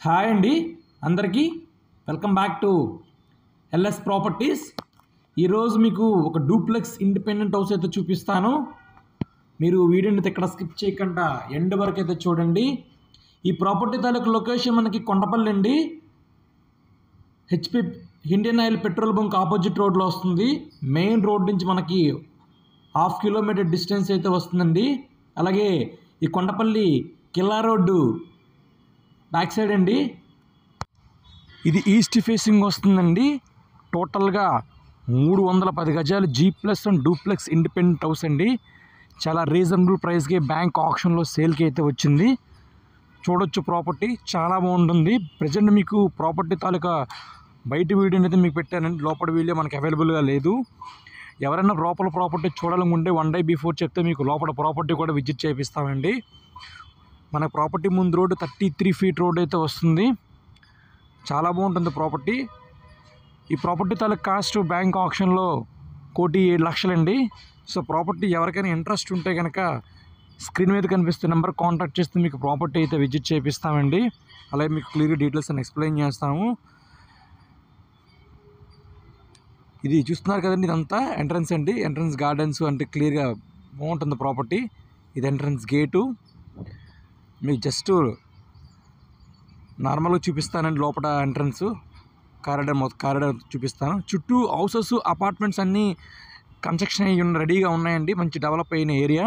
Hi అండి అందరికీ welcome back to L S properties. ఈరోజు మీకు ఒక డూప్లెక్స్ ఇండిపెండెంట్ హౌస్ అయితే చూపిస్తాను. మీరు వీడియోని అయితే ఎక్కడ స్కిప్ చేయకుండా ఎండ్ వరకు అయితే చూడండి. ఈ ప్రాపర్టీ తాలూకు లొకేషన్ మనకి కొండపల్లి అండి. HP Indian oil petrol bunk opposite రోడ్లో వస్తుంది. మెయిన్ రోడ్ నుంచి మనకి 1/2 కిలోమీటర్ డిస్టెన్స్ అయితే వస్తుందండి. అలాగే ఈ కొండపల్లి కిల్లా రోడ్డు బ్యాక్ సైడ్ అండి. ఇది ఈస్ట్ ఫేసింగ్ వస్తుందండి. టోటల్గా 310 గజాలు G+1 డూప్లెక్స్ ఇండిపెండెంట్ హౌస్ అండి. చాలా రీజనబుల్ ప్రైస్కి బ్యాంక్ ఆప్షన్లో సేల్కి అయితే వచ్చింది. చూడొచ్చు, ప్రాపర్టీ చాలా బాగుంటుంది. ప్రజెంట్ మీకు ప్రాపర్టీ తాలూకా బయట వీడియోని అయితే మీకు పెట్టానండి. లోపల వీడియో మనకి అవైలబుల్గా లేదు. ఎవరైనా లోపల ప్రాపర్టీ చూడాలనుకుంటే 1 day బిఫోర్ చెప్తే మీకు లోపల ప్రాపర్టీ కూడా విజిట్ చేపిస్తామండి. మన ప్రాపర్టీ ముందు రోడ్డు 33 feet రోడ్ అయితే వస్తుంది. చాలా బాగుంటుంది ప్రాపర్టీ. ఈ ప్రాపర్టీ తాలూకు కాస్ట్ బ్యాంక్ ఆప్షన్లో 1,07,00,000 అండి. సో ప్రాపర్టీ ఎవరికైనా ఇంట్రెస్ట్ ఉంటే కనుక స్క్రీన్ మీద కనిపిస్తున్న నెంబర్ కాంటాక్ట్ చేస్తే మీకు ప్రాపర్టీ అయితే విజిట్ చేపిస్తామండి. అలాగే మీకు క్లియర్గా డీటెయిల్స్ అని ఎక్స్ప్లెయిన్ చేస్తాము. ఇది చూస్తున్నారు కదండి, ఇదంతా ఎంట్రన్స్ అండి. ఎంట్రన్స్ గార్డెన్స్ అంటే క్లియర్గా బాగుంటుంది ప్రాపర్టీ. ఇది ఎంట్రన్స్ గేటు. మీకు జస్ట్ నార్మల్గా చూపిస్తానండి. లోపల ఎంట్రన్స్ కారిడార్ చూపిస్తాను. చుట్టూ హౌసెస్, అపార్ట్మెంట్స్ అన్నీ కన్స్ట్రక్షన్ అయ్యి రెడీగా ఉన్నాయండి. మంచి డెవలప్ అయిన ఏరియా.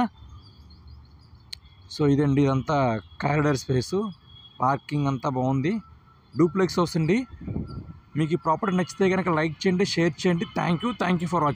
సో ఇదండి, ఇదంతా కారిడార్ స్పేసు, పార్కింగ్ అంతా బాగుంది. డూప్లెక్స్ హౌస్ అండి. మీకు ఈ ప్రాపర్టీ నచ్చితే కనుక లైక్ చేయండి, షేర్ చేయండి. Thank you for watching.